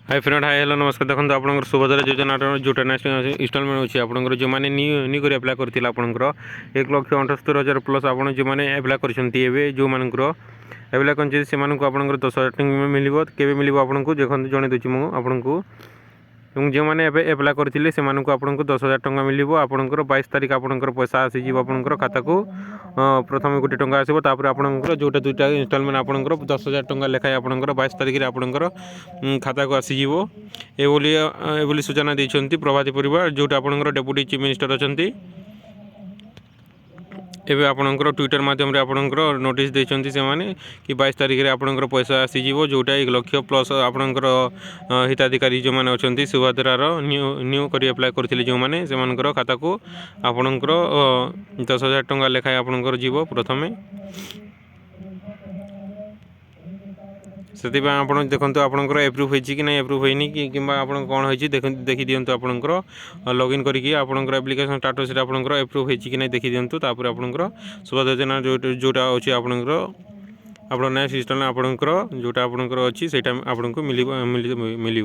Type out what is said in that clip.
hi friend hi hello नमस्कार देखो आप सुभद्रा योजना जोटा इनस्टॉलमेंट अच्छी आपंकर जो मैंने न्यू कर एप्लाय करते आपंकर 1,68,000 प्लस आप जो मैंने एप्लाय कर जो मानकर एप्लाय कर से आपंकर 10,000 टଙ୍କା मिल के मिल आपको देखो जन दूसरी मुझे आपको जो मैंने एप्लाय करते से आपको 10,000 टଙ୍କା मिल आपंकर 22 तारीख आपंकर पैसा आसीज आपंकर खाता को प्रथम 1 टଙ୍କା आसो आपंकर जोटा दुईटा इनस्टॉलमेंट आपंकर 10,000 टଙ୍କା लेखाएं आपंकर 22 तारीख में आपंकर खाता को आसीज ये सूचना देते प्रभाती परिवार जोटा आपंकर डेप्यूटी चीफ मिनिस्टर अच्छा एवं आपंकर ट्विटर मध्यम आपंकर नोटिस देते से कि 22 तारीख में आपंकर पैसा आसीज जोटा 1 लाख प्लस आपंकर हिताधिकारी जो मैंने अच्छा सुभद्रार न्यू कर एप्लाय करते जो मैंने से खाता को आपंकर 10,000 टଙ୍କା लेखाएं आपंकर जीव प्रथमे से आप देखो आपंकर एप्रुव होती कि ना एप्रुव होनी कि आप कौन होती देखी दिंतु आपंकर लॉगिन करके आपंकर एप्लिकेशन स्टाटस आपंकर एप्रुव होती कि ना देखी दिंतु तापर आपंकर सुभद्रा योजना जोटा अच्छी आपंकर आप सिस्टम आपंकर जोटा आपंकर अच्छी से आपको मिल